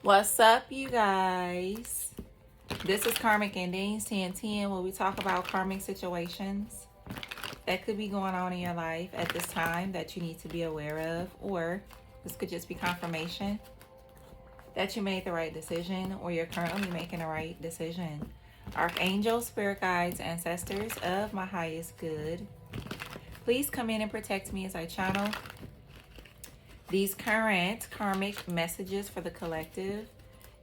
What's up, you guys? This is Karmic Endings 1010, where we talk about karmic situations that could be going on in your life at this time that you need to be aware of, or this could just be confirmation that you made the right decision or you're currently making the right decision. Archangels, spirit guides, ancestors of my highest good, please come in and protect me as I channel these current karmic messages for the collective.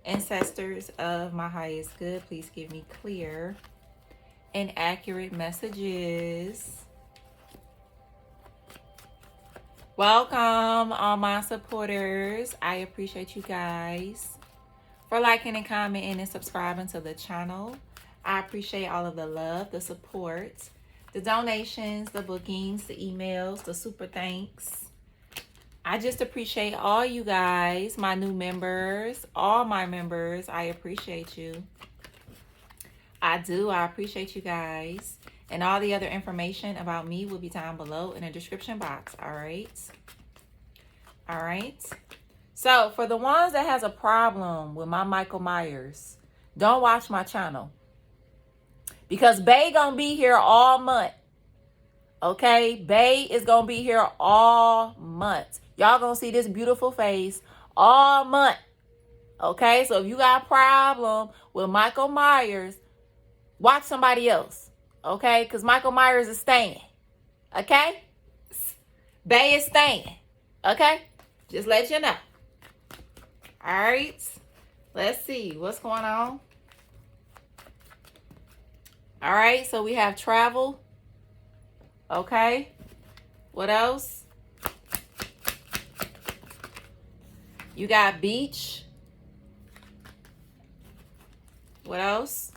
Ancestors of my highest good, please give me clear and accurate messages. Welcome, all my supporters. I appreciate you guys for liking and commenting and subscribing to the channel. I appreciate all of the love, the support, the donations, the bookings, the emails, the super thanks. I just appreciate all you guys, my new members, all my members. I appreciate you. I do. I appreciate you guys. And all the other information about me will be down below in the description box. All right. All right. So for the ones that has a problem with my Michael Myers, don't watch my channel. Because Bae gonna be here all month. Okay? Bae is gonna be here all month. Y'all gonna see this beautiful face all month. Okay? So if you got a problem with Michael Myers, watch somebody else. Okay? Because Michael Myers is staying. Okay? Bae is staying. Okay? Just let you know. Alright? Let's see what's going on. Alright, so we have travel. Okay? What else? You got beach. What else?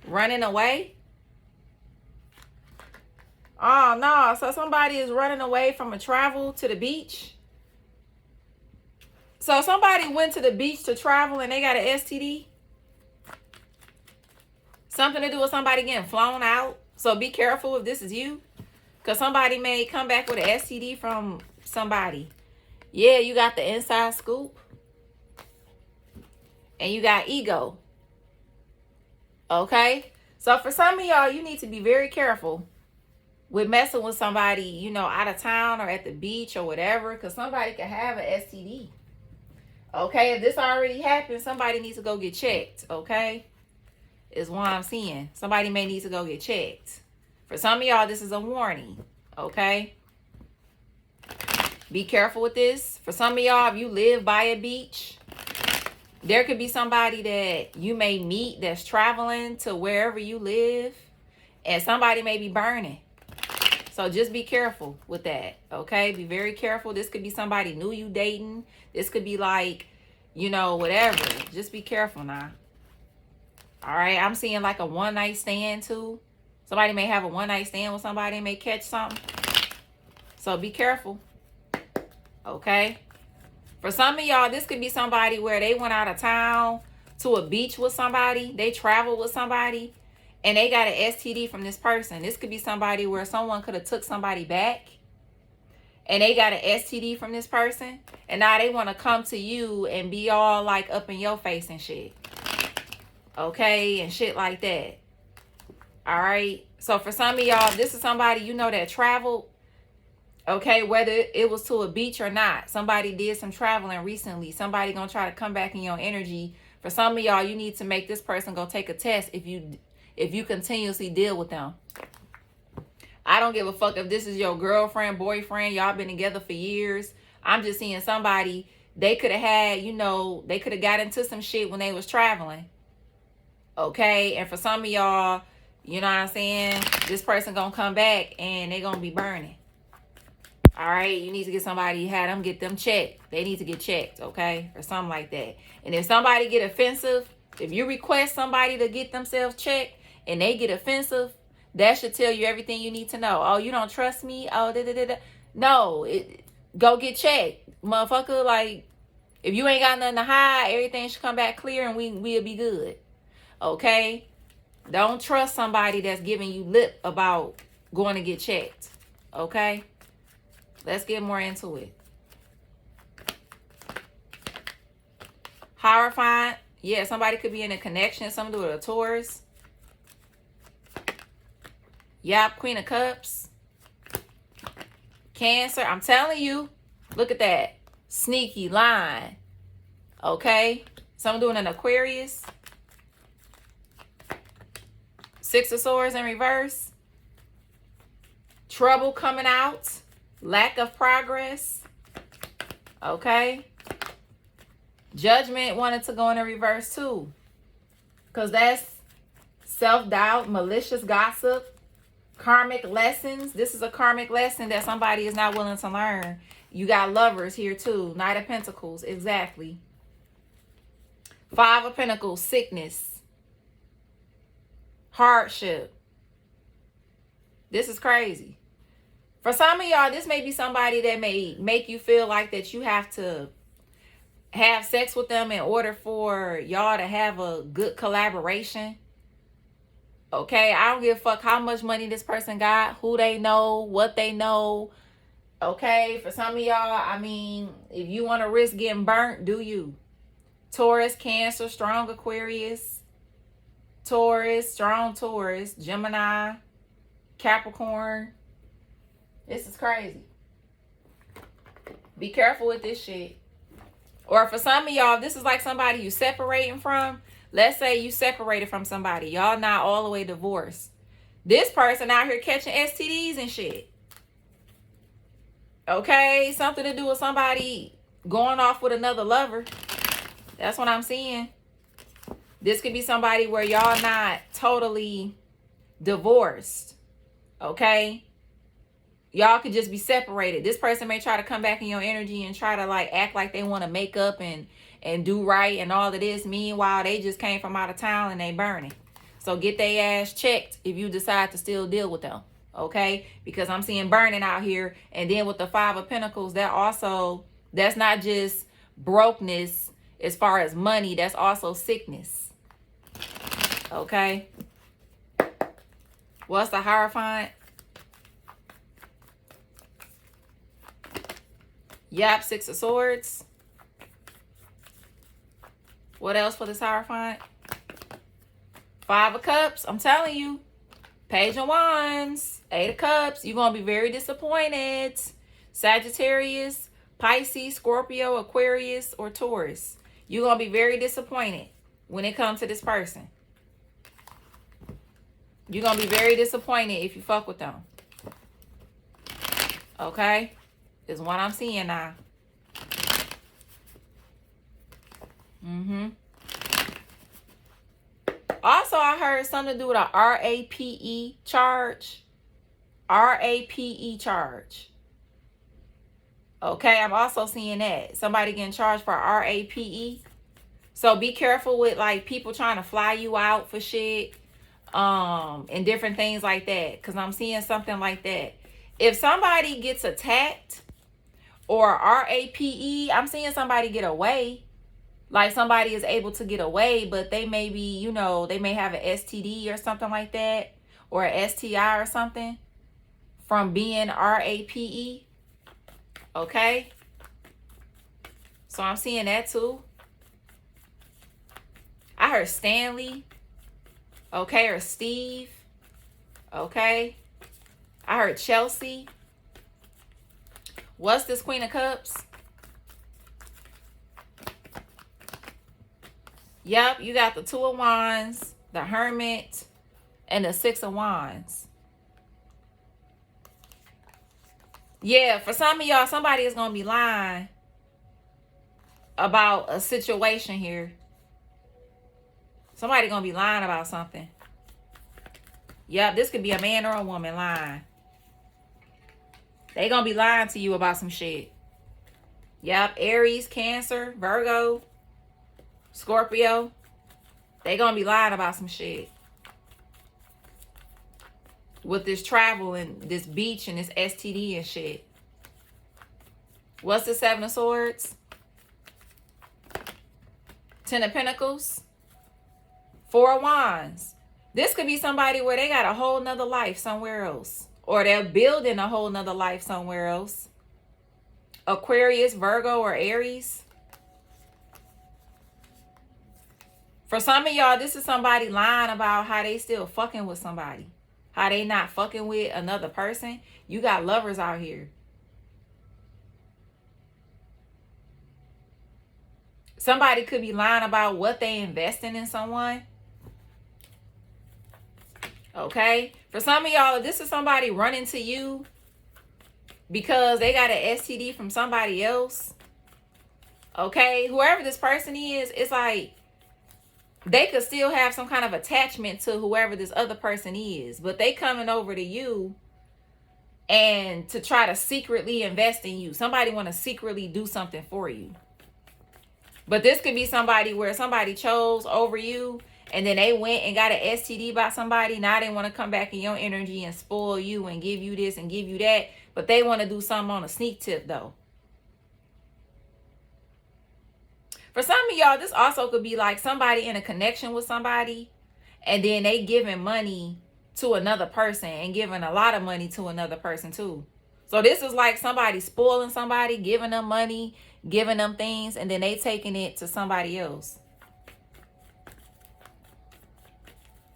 Running away. Oh, no. So somebody is running away from a travel to the beach. So somebody went to the beach to travel and they got an STD. Something to do with somebody getting flown out. So be careful if this is you. Because somebody may come back with an STD from somebody. Yeah, you got the inside scoop. And you got ego. Okay? So for some of y'all, you need to be very careful with messing with somebody, you know, out of town or at the beach or whatever. Because somebody can have an STD. Okay? If this already happened, somebody needs to go get checked. Okay? Is what I'm seeing. Somebody may need to go get checked. For some of y'all, this is a warning. Okay? Be careful with this. For some of y'all, if you live by a beach, there could be somebody that you may meet that's traveling to wherever you live, and somebody may be burning. So just be careful with that, okay? Be very careful. This could be somebody new you dating. This could be like, you know, whatever. Just be careful now. All right? I'm seeing like a one-night stand too. Somebody may have a one-night stand with somebody and may catch something. So be careful. Okay? For some of y'all, this could be somebody where they went out of town to a beach with somebody. They traveled with somebody. And they got an STD from this person. This could be somebody where someone could have took somebody back. And they got an STD from this person. And now they want to come to you and be all like up in your face and shit. Okay? And shit like that. All right? So for some of y'all, this is somebody you know that traveled. Okay, whether it was to a beach or not. Somebody did some traveling recently. Somebody gonna try to come back in your energy. For some of y'all, you need to make this person go take a test if you continuously deal with them. I don't give a fuck if this is your girlfriend, boyfriend. Y'all been together for years. I'm just seeing somebody, they could have had, you know, they could have got into some shit when they was traveling. Okay, and for some of y'all, you know what I'm saying? This person gonna come back and they gonna be burning. All right, you need to get somebody, had them get them checked. They need to get checked, okay? Or something like that. And if somebody get offensive, if you request somebody to get themselves checked and they get offensive, that should tell you everything you need to know. Oh, you don't trust me? Oh, da-da-da-da. No, go get checked. Motherfucker, like, if you ain't got nothing to hide, everything should come back clear and we'll be good. Okay? Don't trust somebody that's giving you lip about going to get checked. Okay? Let's get more into it. Hierophant. Yeah, somebody could be in a connection. Something to do with a Taurus. Yep, Queen of Cups. Cancer. I'm telling you. Look at that. Sneaky line. Okay. Something doing an Aquarius. Six of Swords in reverse. Trouble coming out. Lack of progress. Okay. Judgment wanted to go in a reverse too. Because that's self-doubt, malicious gossip, karmic lessons. This is a karmic lesson that somebody is not willing to learn. You got Lovers here too. Knight of Pentacles. Exactly. Five of Pentacles. Sickness. Hardship. This is crazy. For some of y'all, this may be somebody that may make you feel like that you have to have sex with them in order for y'all to have a good collaboration. Okay, I don't give a fuck how much money this person got, who they know, what they know. Okay, for some of y'all, I mean, if you want to risk getting burnt, do you? Taurus, Cancer, strong Aquarius, Taurus, strong Taurus, Gemini, Capricorn. This is crazy. Be careful with this shit. Or for some of y'all, this is like somebody you separating from. Let's say you separated from somebody. Y'all not all the way divorced. This person out here catching STDs and shit. Okay? Something to do with somebody going off with another lover. That's what I'm seeing. This could be somebody where y'all not totally divorced. Okay? Y'all could just be separated. This person may try to come back in your energy and try to like act like they want to make up and do right and all of this. Meanwhile, they just came from out of town and they burning. So get their ass checked if you decide to still deal with them. Okay? Because I'm seeing burning out here. And then with the Five of Pentacles, that's not just brokenness as far as money. That's also sickness. Okay? What's the Hierophant? Yep, Six of Swords. What else for this Hierophant? Five of Cups. I'm telling you. Page of Wands. Eight of Cups. You're going to be very disappointed. Sagittarius, Pisces, Scorpio, Aquarius, or Taurus. You're going to be very disappointed when it comes to this person. You're going to be very disappointed if you fuck with them. Okay? Is what I'm seeing now. Also, I heard something to do with a RAPE charge. RAPE charge. Okay, I'm also seeing that. Somebody getting charged for RAPE. So be careful with like people trying to fly you out for shit. And different things like that. Because I'm seeing something like that. If somebody gets attacked or RAPE, I'm seeing somebody get away. Like somebody is able to get away, but they may be, you know, they may have an STD or something like that. Or an STI or something from being RAPE. Okay. So I'm seeing that too. I heard Stanley. Okay, or Steve. Okay. I heard Chelsea. What's this Queen of Cups? Yep, you got the Two of Wands, the Hermit, and the Six of Wands. Yeah, for some of y'all, somebody is going to be lying about a situation here. Somebody going to be lying about something. Yep, this could be a man or a woman lying. They going to be lying to you about some shit. Yep, Aries, Cancer, Virgo, Scorpio. They going to be lying about some shit. With this travel and this beach and this STD and shit. What's the Seven of Swords? Ten of Pentacles. Four of Wands. This could be somebody where they got a whole nother life somewhere else. Or they're building a whole nother life somewhere else. Aquarius, Virgo, or Aries. For some of y'all, this is somebody lying about how they still fucking with somebody. How they not fucking with another person. You got lovers out here. Somebody could be lying about what they investing in someone. Okay? For some of y'all, this is somebody running to you because they got an STD from somebody else. Okay? Whoever this person is, it's like they could still have some kind of attachment to whoever this other person is. But they coming over to you and to try to secretly invest in you. Somebody want to secretly do something for you. But this could be somebody where somebody chose over you and then they went and got an STD by somebody. Now they want to come back in your energy and spoil you and give you this and give you that. But they want to do something on a sneak tip though. For some of y'all, this also could be like somebody in a connection with somebody and then they giving money to another person and giving a lot of money to another person too. So this is like somebody spoiling somebody, giving them money, giving them things, and then they taking it to somebody else.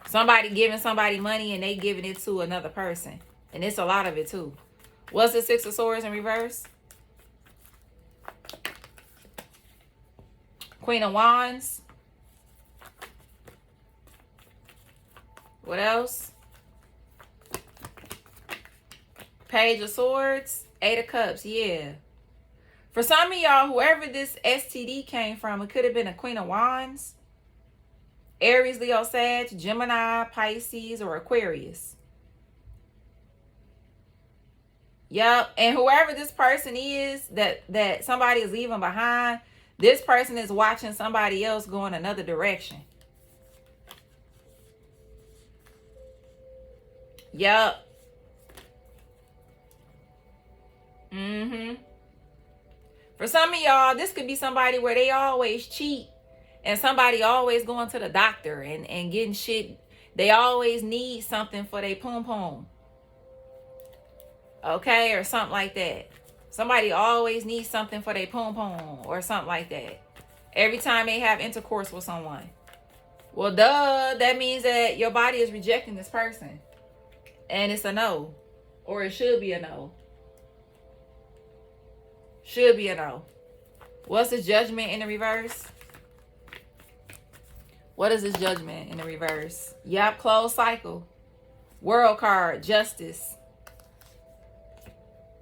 Somebody giving somebody money and they giving it to another person. And it's a lot of it too. What's the Six of Swords in reverse? Queen of Wands. What else? Page of Swords. Eight of Cups. Yeah. For some of y'all, whoever this STD came from, it could have been a Queen of Wands, Aries, Leo, Sag, Gemini, Pisces, or Aquarius. Yep. And whoever this person is that somebody is leaving behind, this person is watching somebody else go in another direction. Yep. For some of y'all, this could be somebody where they always cheat and somebody always going to the doctor and getting shit. They always need something for their poom. Okay, or something like that. Somebody always needs something for their poom or something like that. Every time they have intercourse with someone. Well, duh, that means that your body is rejecting this person. And it's a no. Or it should be a no. Should be a no. What's the Judgment in the reverse? What is this Judgment in the reverse? Yep, closed cycle. World card, Justice.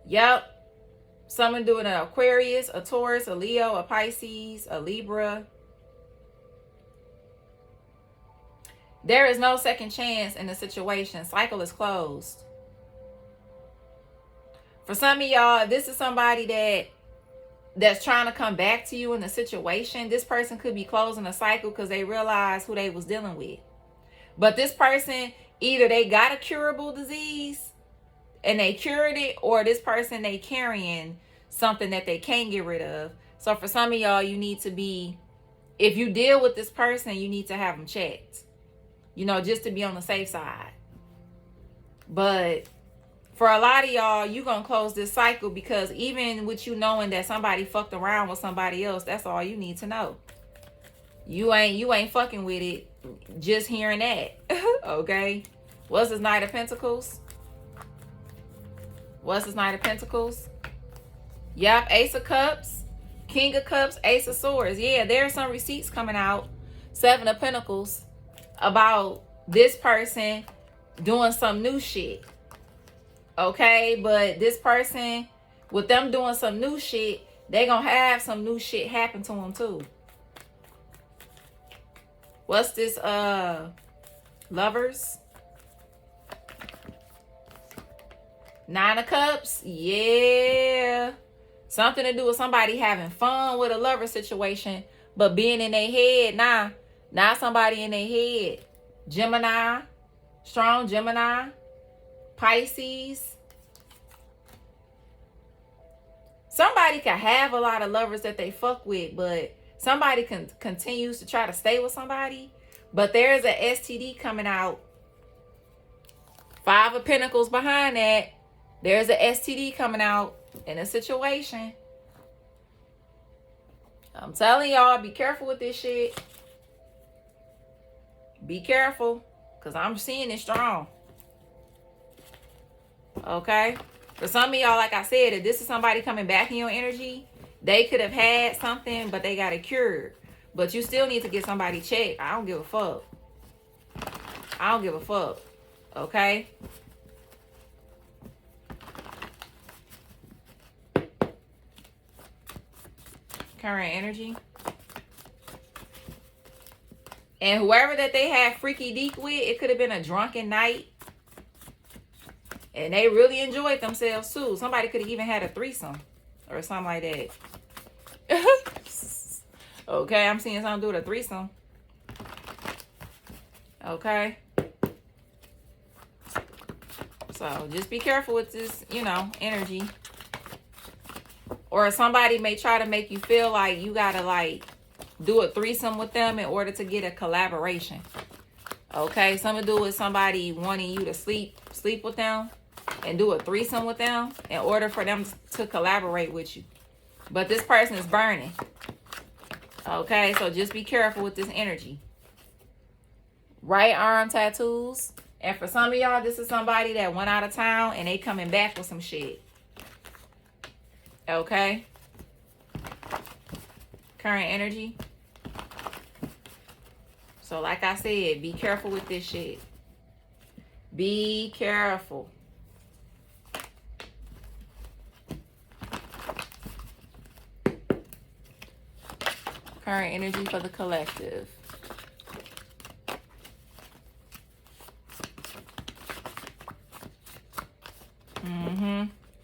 Yep. Someone doing an Aquarius, a Taurus, a Leo, a Pisces, a Libra. There is no second chance in the situation. Cycle is closed. For some of y'all, this is somebody that's trying to come back to you in the situation. This person could be closing a cycle because they realize who they was dealing with. But this person, either they got a curable disease and they cured it, or this person, they carrying something that they can't get rid of. So for some of y'all, you need to be, if you deal with this person, you need to have them checked. You know, just to be on the safe side. But for a lot of y'all, you gonna close this cycle because even with you knowing that somebody fucked around with somebody else, that's all you need to know. You ain't fucking with it. Just hearing that. Okay. What's this Knight of Pentacles? What's this Knight of Pentacles? Yep, Ace of Cups, King of Cups, Ace of Swords. Yeah, there are some receipts coming out. Seven of Pentacles about this person doing some new shit. Okay, but this person, with them doing some new shit, they gonna have some new shit happen to them too. What's this Lovers? Nine of Cups. Yeah. Something to do with somebody having fun with a lover situation, but being in their head. Now somebody in their head. Gemini. Strong Gemini. Pisces. Somebody can have a lot of lovers that they fuck with, but somebody continues to try to stay with somebody. But there's an STD coming out. Five of Pentacles behind that. There's an STD coming out in a situation. I'm telling y'all, be careful with this shit. Be careful, because I'm seeing it strong. Okay? For some of y'all, like I said, if this is somebody coming back in your energy, they could have had something, but they got it cured. But you still need to get somebody checked. I don't give a fuck. I don't give a fuck. Okay? Current energy. And whoever that they had freaky deek with, it could have been a drunken night. And they really enjoyed themselves too. Somebody could have even had a threesome or something like that. Okay, I'm seeing something do with a threesome. Okay. So just be careful with this, you know, energy. Or somebody may try to make you feel like you gotta like do a threesome with them in order to get a collaboration. Okay, something to do with somebody wanting you to sleep with them and do a threesome with them in order for them to collaborate with you. But this person is burning. Okay, so just be careful with this energy. Right arm tattoos. And for some of y'all, this is somebody that went out of town and they coming back with some shit. Okay. Current energy. So like I said, be careful with this shit. Be careful. Current energy for the collective.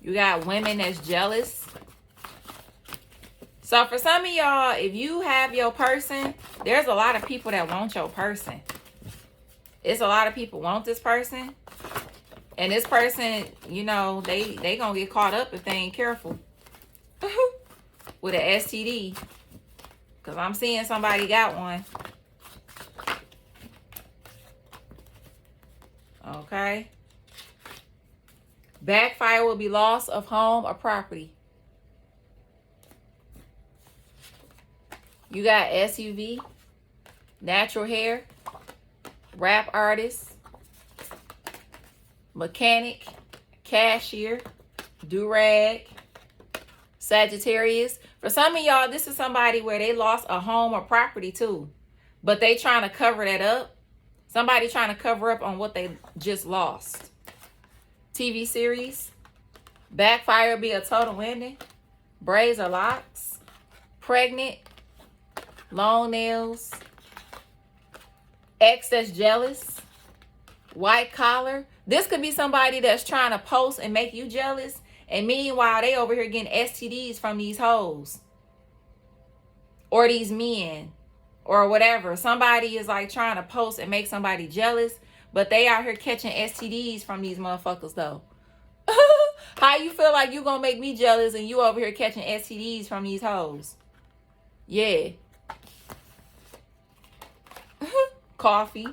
You got women that's jealous. So for some of y'all, if you have your person, there's a lot of people that want your person. It's a lot of people want this person. And this person, you know, they gonna get caught up if they ain't careful. With an STD. Because I'm seeing somebody got one. Okay. Backfire will be loss of home or property. You got SUV, natural hair, rap artist, mechanic, cashier, do-rag, Sagittarius. For some of y'all, this is somebody where they lost a home or property too. But they trying to cover that up. Somebody trying to cover up on what they just lost. TV series. Backfire be a total ending. Braids or locks. Pregnant. Long nails. Ex that's jealous. White collar. This could be somebody that's trying to post and make you jealous. And meanwhile, they over here getting STDs from these hoes. Or these men. Or whatever. Somebody is like trying to post and make somebody jealous. But they out here catching STDs from these motherfuckers though. How you feel like you gonna make me jealous and you over here catching STDs from these hoes? Yeah. Coffee.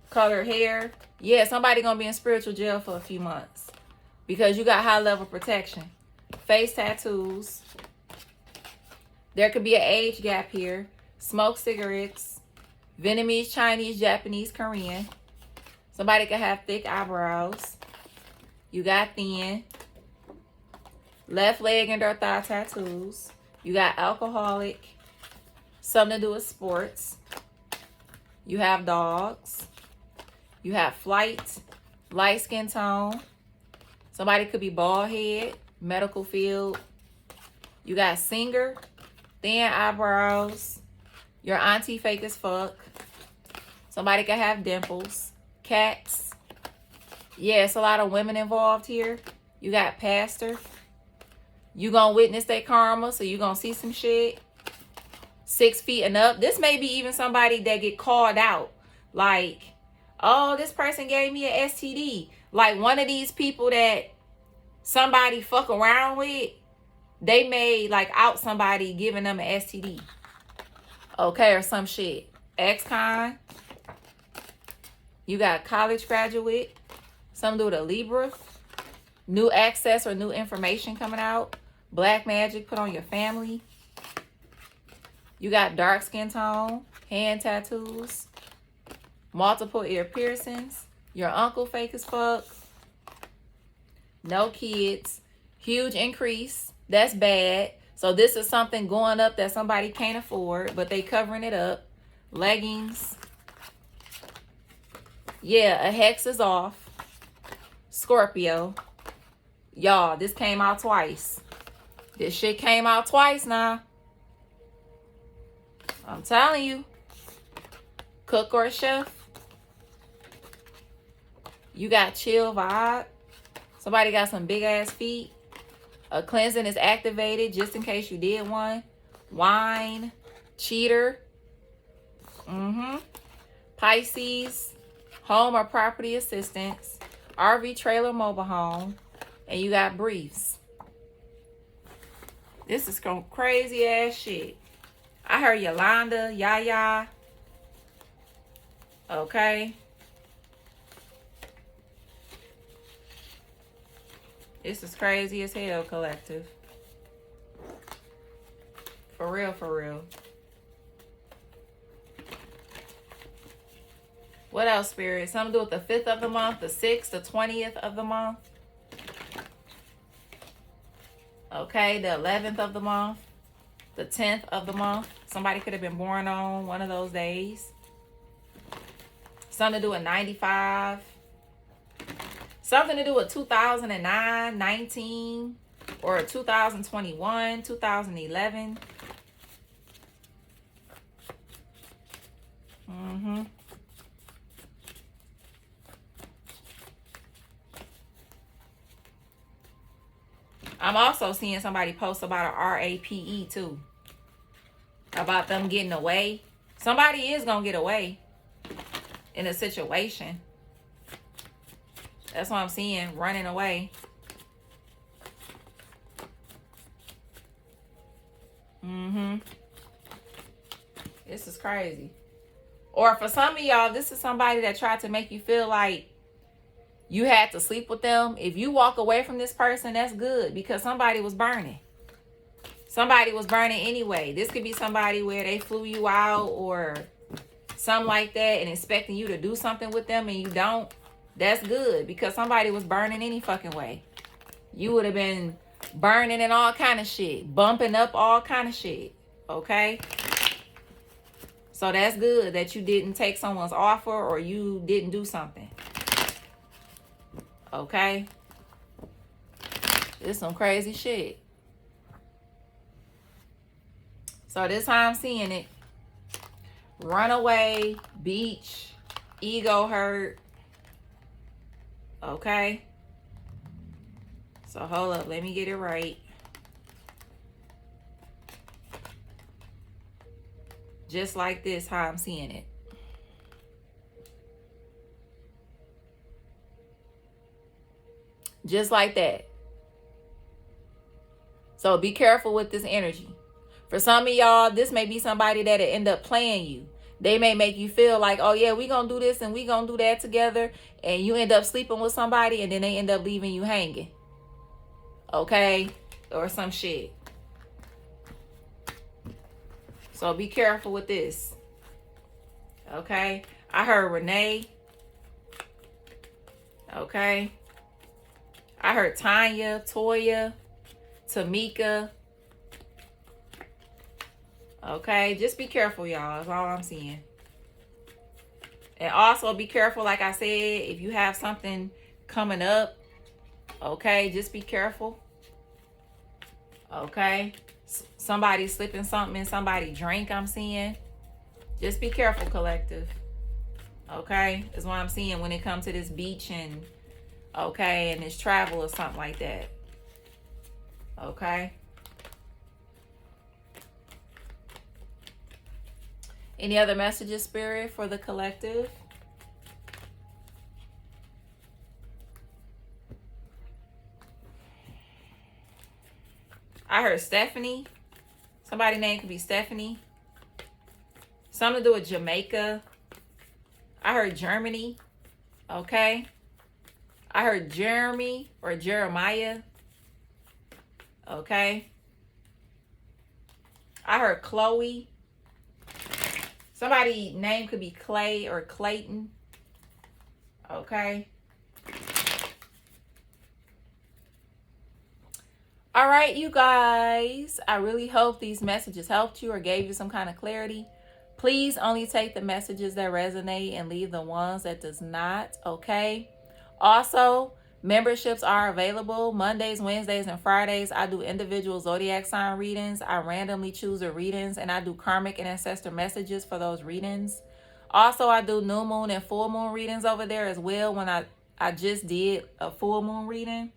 Colored hair. Yeah, somebody gonna be in spiritual jail for a few months. Because you got high level protection. Face tattoos. There could be an age gap here. Smoke cigarettes. Vietnamese, Chinese, Japanese, Korean. Somebody could have thick eyebrows. You got thin. Left leg and or thigh tattoos. You got alcoholic. Something to do with sports. You have dogs. You have flight. Light skin tone. Somebody could be bald head. Medical field. You got singer. Thin eyebrows. Your auntie fake as fuck. Somebody could have dimples. Cats. Yeah, it's a lot of women involved here. You got pastor. You gonna witness their karma, so you gonna see some shit. 6 feet and up. This may be even somebody that get called out. Like, oh, this person gave me an STD. Like one of these people that somebody fuck around with, they may like out somebody giving them an STD. Okay, or some shit. Ex-con. You got college graduate. Something to do with a Libra. New access or new information coming out. Black magic put on your family. You got dark skin tone. Hand tattoos. multiple ear piercings, your uncle fake as fuck, no kids, huge increase, that's bad. So this is something going up that somebody can't afford, but they covering it up. Leggings, yeah, a hex is off. Scorpio, y'all, this came out twice. This shit came out twice now. I'm telling you. Cook or chef. You got chill vibe. Somebody got some big ass feet. A cleansing is activated just in case you did one. Wine. Cheater. Pisces. Home or property assistance. RV trailer mobile home. And you got briefs. This is some crazy ass shit. I heard Yolanda, Yaya. Okay. This is crazy as hell, collective. For real, for real. What else, Spirit? Something to do with the 5th of the month, the 6th, the 20th of the month. Okay, the 11th of the month, the 10th of the month. Somebody could have been born on one of those days. Something to do with 95. Something to do with 2009, 19, or 2021, 2011. I'm also seeing somebody post about a RAPE too. About them getting away. Somebody is going to get away in a situation. That's what I'm seeing. Running away. This is crazy. Or for some of y'all, this is somebody that tried to make you feel like you had to sleep with them. If you walk away from this person, that's good, because somebody was burning. Somebody was burning anyway. This could be somebody where they flew you out or something like that and expecting you to do something with them and you don't. That's good, because somebody was burning any fucking way. You would have been burning and all kind of shit. Bumping up all kind of shit. Okay? So that's good that you didn't take someone's offer or you didn't do something. Okay? It's some crazy shit. So this how I'm seeing it. Runaway, beach, ego hurt. Okay? So hold up. Let me get it right. Just like this, how I'm seeing it. Just like that. So be careful with this energy. For some of y'all, this may be somebody that'll end up playing you. They may make you feel like, oh yeah, we gonna do this and we gonna do that together. And you end up sleeping with somebody and then they end up leaving you hanging. Okay? Or some shit. So be careful with this. Okay? I heard Renee. Okay? I heard Tanya, Toya, Tamika. Okay? Just be careful, y'all. That's all I'm seeing. And also be careful, like I said, if you have something coming up. Okay? Just be careful. Okay? Somebody slipping something in somebody's drink, I'm seeing. Just be careful, collective. Okay? Is what I'm seeing when it comes to this beach and, okay, and this travel or something like that. Okay? Any other messages, Spirit, for the collective? I heard Stephanie. Somebody's name could be Stephanie. Something to do with Jamaica. I heard Germany. Okay. I heard Jeremy or Jeremiah. Okay. I heard Chloe. Somebody's name could be Clay or Clayton. Okay. All right, you guys. I really hope these messages helped you or gave you some kind of clarity. Please only take the messages that resonate and leave the ones that does not. Okay. Also, memberships are available Mondays, Wednesdays, and Fridays. I do individual zodiac sign readings. I randomly choose the readings, and I do karmic and ancestor messages for those readings. Also, I do new moon and full moon readings over there as well. When I just did a full moon reading,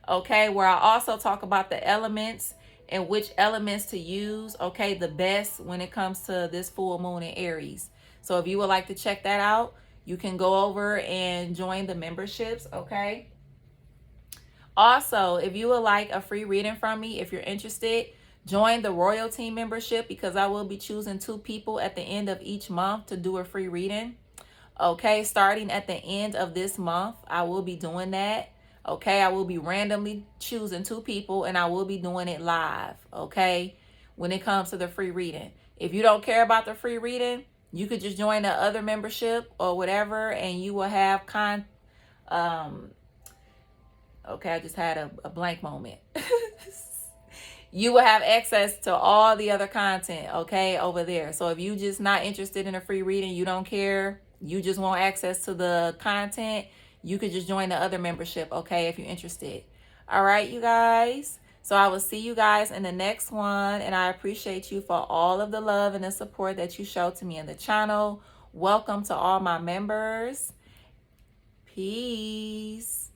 okay, where I also talk about the elements and which elements to use, okay, the best when it comes to this full moon in Aries. So if you would like to check that out, you can go over and join the memberships, okay? Also, if you would like a free reading from me, if you're interested, join the royalty membership, because I will be choosing 2 people at the end of each month to do a free reading. Okay, starting at the end of this month, I will be doing that. Okay, I will be randomly choosing 2 people, and I will be doing it live. Okay, when it comes to the free reading. If you don't care about the free reading, you could just join the other membership or whatever, and you will have okay, I just had a blank moment. You will have access to all the other content, okay, over there. So if you just not interested in a free reading, you don't care, you just want access to the content, you could just join the other membership, okay, if you're interested. All right, you guys. So I will see you guys in the next one, and I appreciate you for all of the love and the support that you show to me in the channel. Welcome to all my members. Peace.